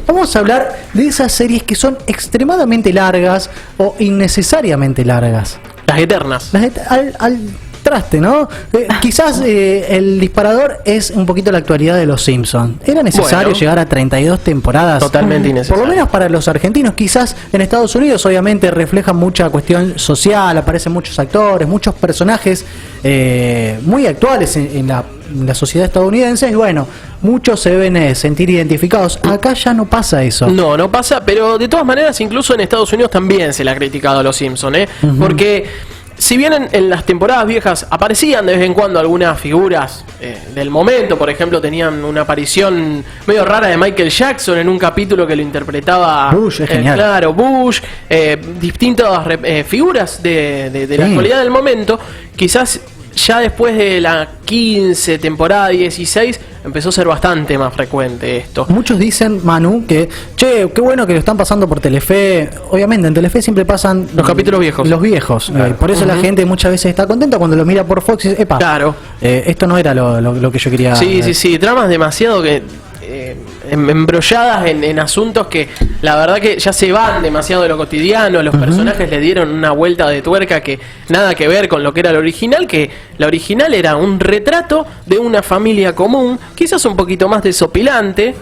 vamos a hablar de esas series que son extremadamente largas o innecesariamente largas. Las eternas. Al traste, ¿no? Quizás el disparador es un poquito la actualidad de los Simpsons. ¿Era necesario llegar a 32 temporadas? Totalmente innecesario. Por lo menos para los argentinos. Quizás en Estados Unidos obviamente refleja mucha cuestión social, aparecen muchos actores, muchos personajes muy actuales en la sociedad estadounidense, y bueno, muchos se deben sentir identificados. Acá ya no pasa eso. No pasa, pero de todas maneras, incluso en Estados Unidos también se le ha criticado a los Simpsons, porque si bien en las temporadas viejas aparecían de vez en cuando algunas figuras del momento, por ejemplo, tenían una aparición medio rara de Michael Jackson en un capítulo que lo interpretaba Bush, es genial. Claro, Bush, distintas figuras de la actualidad del momento, quizás ya después de la 15, temporada 16, empezó a ser bastante más frecuente esto. Muchos dicen, Manu, que qué bueno que lo están pasando por Telefe. Obviamente en Telefe siempre pasan los capítulos viejos. Los viejos. Claro. Por eso la gente muchas veces está contenta cuando lo mira por Fox y dice, epa, claro. Esto no era lo que yo quería. Sí, tramas demasiado embrolladas en asuntos que la verdad que ya se van demasiado de lo cotidiano. Los personajes le dieron una vuelta de tuerca que nada que ver con lo que era la original, que la original era un retrato de una familia común, quizás un poquito más desopilante,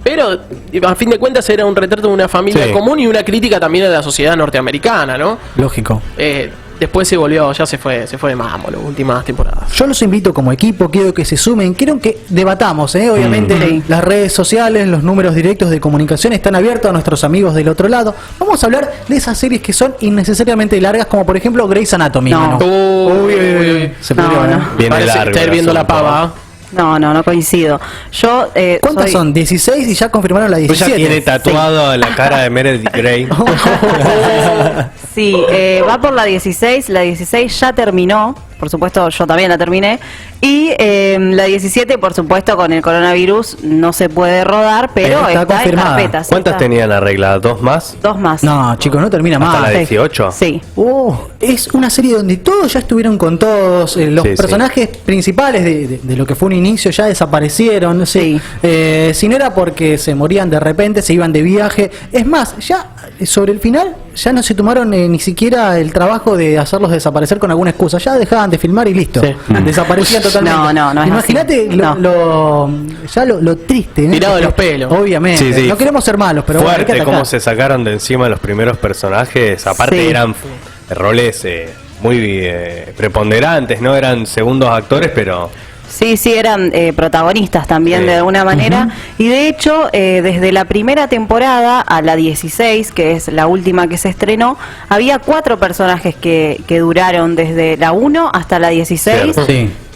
pero a fin de cuentas era un retrato de una familia común y una crítica también de la sociedad norteamericana, ¿no? Lógico. Después se fue de mambo las últimas temporadas. Yo los invito como equipo, quiero que se sumen, quiero que debatamos, obviamente las redes sociales, los números directos de comunicación están abiertos a nuestros amigos del otro lado. Vamos a hablar de esas series que son innecesariamente largas, como por ejemplo Grey's Anatomy. Uy. Se pudrió, Viene largo. Estar viendo la pava. No coincido. Yo ¿cuántas son? 16 y ya confirmaron la 17. Ya tiene tatuado la cara de Meredith Grey. Sí, va por la 16. La 16 ya terminó. Por supuesto, yo también la terminé. Y la 17, por supuesto, con el coronavirus no se puede rodar, pero está confirmada. En carpeta. Sí, ¿Cuántas tenían arregladas? ¿2 más? 2 más. No, chicos, no termina más. ¿Hasta la 18? Sí. Es una serie donde todos ya estuvieron con todos. Los personajes principales de lo que fue un inicio ya desaparecieron. Si no era porque se morían de repente, se iban de viaje. Es más, ya sobre el final ya no se tomaron ni siquiera el trabajo de hacerlos desaparecer con alguna excusa. Ya dejaban de filmar y listo. Desaparecían totalmente. No. Imagínate lo triste. Tirado de los pelos. Obviamente. No queremos ser malos, pero fuerte, hay que atacar. cómo se sacaron de encima los primeros personajes. Aparte eran roles muy preponderantes, ¿no? Eran segundos actores, pero... Sí, eran protagonistas también de alguna manera. Y de hecho, desde la primera temporada a la 16, que es la última que se estrenó, había 4 personajes que duraron desde la 1 hasta la 16.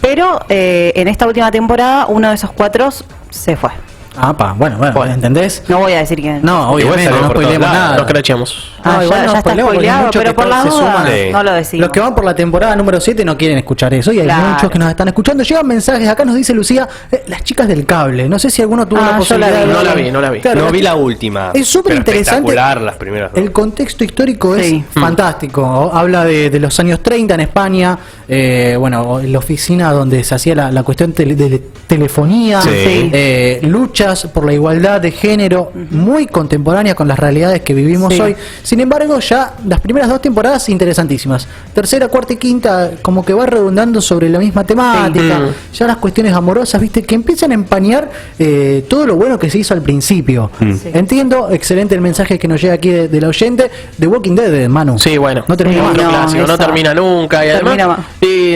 Pero en esta última temporada, uno de esos 4 se fue. Bueno, ¿entendés? No voy a decir quién. No, obviamente, no spoilemos nada. Nos crachamos. Ya está spoileado, pero por la duda no lo decimos. Los que van por la temporada número 7 no quieren escuchar eso, y hay muchos que nos están escuchando. Llegan mensajes, acá nos dice Lucía, las chicas del cable. No sé si alguno tuvo la posibilidad. No la vi. Claro, no vi la última. Es súper interesante. Las primeras. El contexto histórico es fantástico. Habla de los años 30 en España, la oficina donde se hacía la cuestión de telefonía, luchas por la igualdad de género, muy contemporánea con las realidades que vivimos hoy. Sin embargo, ya las primeras 2 temporadas interesantísimas. Tercera, cuarta y quinta como que va redundando sobre la misma temática. Ya las cuestiones amorosas, viste, que empiezan a empañar todo lo bueno que se hizo al principio. Entiendo, excelente el mensaje que nos llega aquí de la oyente de Walking Dead, Manu. Sí, bueno. No termina más. Clásico, no termina nunca. Y además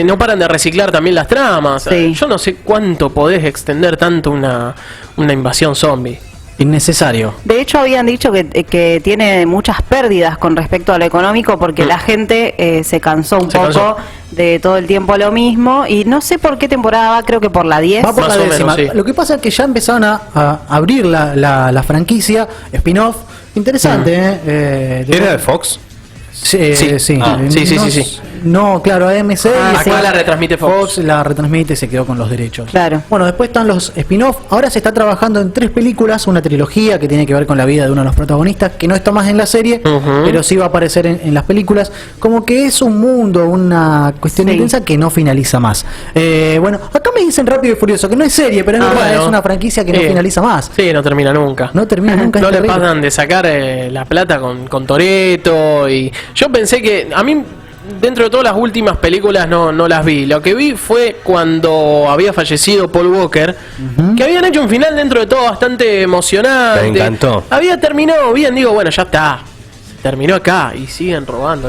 no paran de reciclar también las tramas. Yo no sé cuánto podés extender tanto una invasión zombie. Innecesario. De hecho, habían dicho que tiene muchas pérdidas con respecto a lo económico, porque la gente se cansó un poco de todo el tiempo lo mismo, y no sé por qué temporada va, creo que por la 10. Va por la 10ª. Lo que pasa es que ya empezaron a abrir la franquicia, spin-off, interesante. ¿Era de Fox? Sí. No, claro, AMC y acá la retransmite Fox. La retransmite y se quedó con los derechos. Claro. Bueno, después están los spin-off. Ahora se está trabajando en 3 películas, una trilogía que tiene que ver con la vida de uno de los protagonistas, que no está más en la serie, pero sí va a aparecer en las películas. Como que es un mundo, una cuestión intensa que no finaliza más. Bueno, acá me dicen Rápido y Furioso, que no es serie, pero es una franquicia que no finaliza más. Sí, no termina nunca. No termina nunca. No le pasan de sacar la plata con Toretto. Y yo pensé que, a mí, dentro de todas las últimas películas no las vi. Lo que vi fue cuando había fallecido Paul Walker, que habían hecho un final dentro de todo bastante emocionante. Me encantó. Había terminado bien, digo, bueno, ya está. Terminó acá y siguen robando.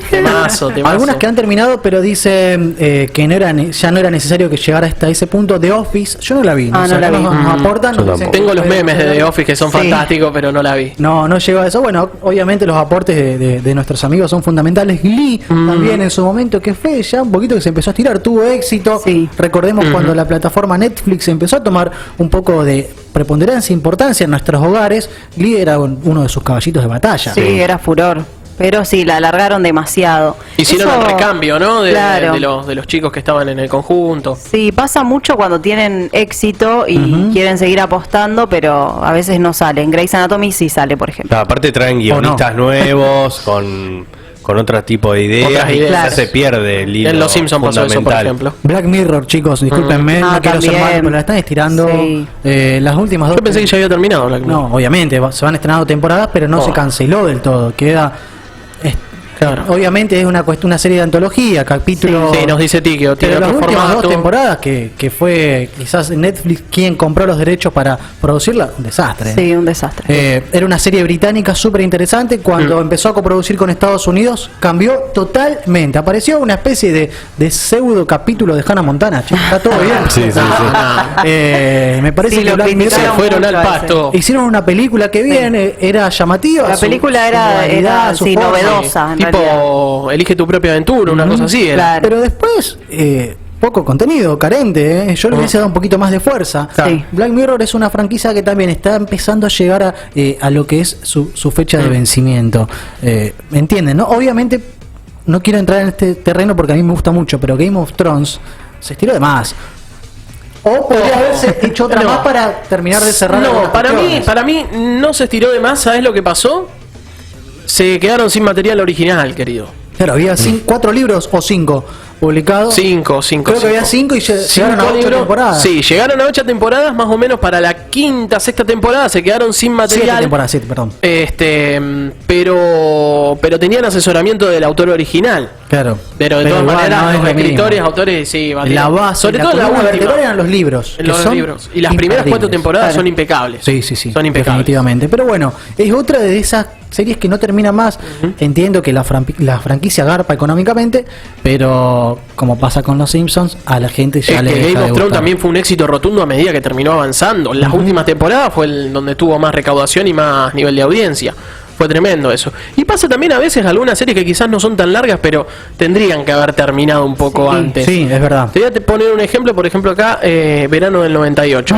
Temazo. Algunas que han terminado, pero dicen que ya no era necesario que llegara hasta ese punto. The Office, yo no la vi. No la vi. Nos aportan. Tengo los memes de The Office que son fantásticos, pero no la vi. No llegó a eso. Bueno, obviamente los aportes de nuestros amigos son fundamentales. Glee también en su momento, que fue ya un poquito que se empezó a estirar, tuvo éxito. Recordemos cuando la plataforma Netflix empezó a tomar un poco de preponderancia, importancia en nuestros hogares. Glee era uno de sus caballitos de batalla. Sí, era furor. Pero sí, la alargaron demasiado. Hicieron el recambio, ¿no? Claro. De los chicos que estaban en el conjunto. Sí, pasa mucho cuando tienen éxito y quieren seguir apostando, pero a veces no salen. Grey's Anatomy sí sale, por ejemplo. Aparte traen guionistas nuevos, con otro tipo de ideas. Otras ideas. Ya se pierde el hilo. En Los Simpsons pasó eso, por ejemplo. Black Mirror, chicos, discúlpenme, no quiero ser malo, pero la están estirando. Las últimas 2. Yo pensé que ya había terminado Black Mirror. No, obviamente, se van estrenando temporadas, pero no se canceló del todo. Queda. Claro. Obviamente es una serie de antología, capítulos. Sí, nos dice Tiquio, tiene pero las otro últimas formato. 2 temporadas que fue quizás Netflix quien compró los derechos para producirla, un desastre. Sí, un desastre. Era una serie británica súper interesante. Cuando empezó a coproducir con Estados Unidos, cambió totalmente. Apareció una especie de pseudo capítulo de Hannah Montana. Che, está todo bien. Sí. Me parece que Black Mirror se fueron al pasto. hicieron una película que bien era llamativa. La película era novedosa. Tipo, elige tu propia aventura, una cosa así. Claro. Pero después, poco contenido, carente. Yo le hubiese dado un poquito más de fuerza. Sí. Black Mirror es una franquicia que también está empezando a llegar a lo que es su fecha de vencimiento. ¿Me entienden? ¿No? Obviamente, no quiero entrar en este terreno porque a mí me gusta mucho, pero Game of Thrones se estiró de más. O podría haberse hecho otra más para terminar de cerrar. No, para mí no se estiró de más. ¿Sabes lo que pasó? Se quedaron sin material original, querido. Claro, había 4 libros o 5 publicados. 5. Creo que había 5 y llegaron a 8 temporadas. Sí, llegaron a 8 temporadas, más o menos para la quinta, sexta temporada se quedaron sin material. 7 perdón. Pero tenían asesoramiento del autor original. Claro. Pero de todas maneras, los escritores, autores, sí, la base, sobre todo la última, eran los libros. Libros. Y las primeras 4 temporadas son impecables. Sí. Son impecables. Definitivamente. Pero bueno, es otra de esas series que no termina más. Entiendo que la franquicia garpa económicamente, pero como pasa con los Simpsons, a la gente ya le deja Game de of Thrones gustar. también fue un éxito rotundo a medida que terminó avanzando. Las últimas temporadas fue donde tuvo más recaudación y más nivel de audiencia. Fue tremendo eso. Y pasa también a veces algunas series que quizás no son tan largas, pero tendrían que haber terminado un poco antes. Sí, es verdad. Te voy a poner un ejemplo, por ejemplo acá, verano del 98.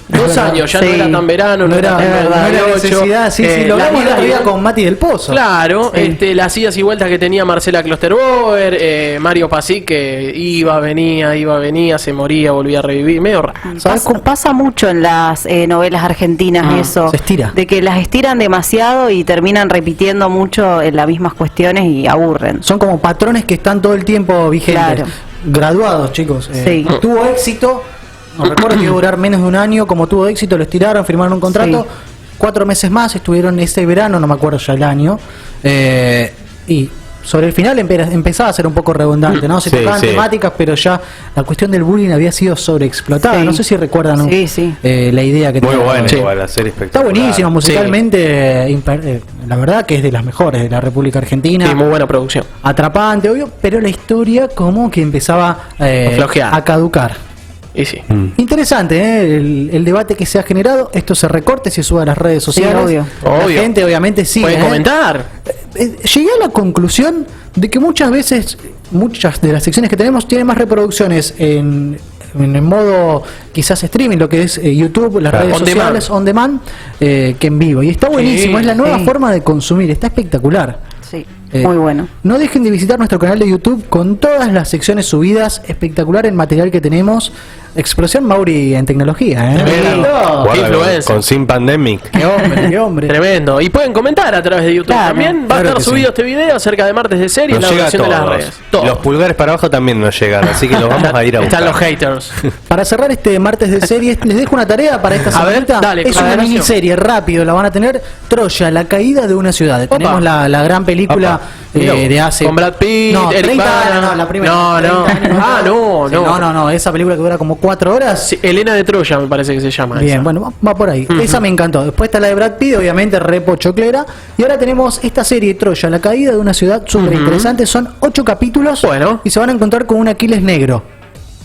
2 años, ya no era tan verano, no era tan 98. Necesidad, lo hablamos la vida con Mati del Pozo. Claro, las idas y vueltas que tenía Marcela Klosterboer, Mario Pasic, que iba, venía, se moría, volvía a revivir, medio raro. Pasa mucho en las novelas argentinas eso. Se estira. De que las estiran demasiado y terminan repitiendo mucho en las mismas cuestiones y aburren. Son como patrones que están todo el tiempo vigentes. Claro. Graduados, chicos. Sí. Tuvo éxito. No recuerdo que iba a durar menos de un año, como tuvo éxito, lo estiraron, firmaron un contrato, 4 meses más, estuvieron ese verano, no me acuerdo ya el año, y sobre el final empezaba a ser un poco redundante, ¿no? Se tocaban temáticas, pero ya la cuestión del bullying había sido sobreexplotada. No sé si recuerdan la idea que muy tenía. buena igual, la serie espectacular. Está buenísima, musicalmente, la verdad que es de las mejores de la República Argentina. Sí, muy buena producción. Atrapante, obvio, pero la historia como que empezaba a caducar. Y sí. Interesante, el debate que se ha generado. Esto se recorte, se sube a las redes sociales. Obvio. La gente obviamente sigue. Puede comentar. Llegué a la conclusión de que muchas veces, muchas de las secciones que tenemos tienen más reproducciones en el modo quizás streaming, lo que es YouTube, las redes sociales on demand, que en vivo. Y está buenísimo, es la nueva forma de consumir, está espectacular. Sí. Muy bueno. No dejen de visitar nuestro canal de YouTube con todas las secciones subidas. Espectacular el material que tenemos. Explosión Mauri en tecnología, Tremendo. Guarda, Qué influencer. con Sin Pandemic. Qué hombre, qué hombre. Tremendo. Y pueden comentar a través de YouTube Claro. también. Va Claro a estar que subido sí. este video acerca de martes de series, Nos la llega a versión de las todos. redes. Todo. Los pulgares para abajo también nos llegan, así que los vamos a ir a buscar. Están los haters. Para cerrar este martes de series, les dejo una tarea para esta A ver, semanita. dale, es una Federación. miniserie, rápido, la van a tener. Troya, la caída de una ciudad. Tenemos la gran película Mirá vos. de hace... Con Brad Pitt, no, Eric 30 Bana. años, no, la primera. No, 30 años. Ah, no, Sí, no. no, esa película que dura como 4 horas. Sí, Elena de Troya me parece que se llama. Bien, esa. bueno, va por ahí. Esa me encantó. Después está la de Brad Pitt, obviamente, repo choclera. Y ahora tenemos esta serie Troya, la caída de una ciudad súper interesante. Son 8 capítulos. Bueno. Y se van a encontrar con un Aquiles negro.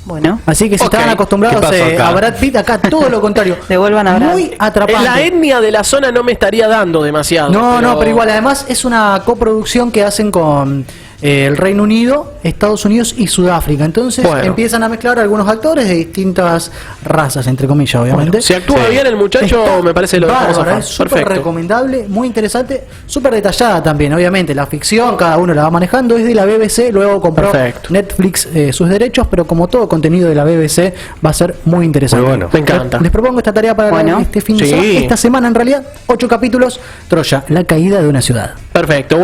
Bueno, Así que si Ok. estaban acostumbrados ¿Qué pasó acá? a Brad Pitt, acá todo lo contrario. Devuelvan a Brad. Muy atrapante. La etnia de la zona no me estaría dando demasiado. No, pero igual, además es una coproducción que hacen con el Reino Unido, Estados Unidos y Sudáfrica. Entonces Bueno. empiezan a mezclar algunos actores de distintas razas, entre comillas, obviamente. Si actúa Sí. bien el muchacho, Está me parece lo dejamos bárbara, a es súper Perfecto. recomendable, muy interesante, súper detallada también, obviamente. La ficción, cada uno la va manejando, es de la BBC, luego compró Perfecto. Netflix sus derechos, pero como todo contenido de la BBC va a ser muy interesante. Muy bueno. Me encanta. Les propongo esta tarea para Bueno. este fin de Sí. semana, esta semana en realidad, 8 capítulos, Troya, la caída de una ciudad. Perfecto.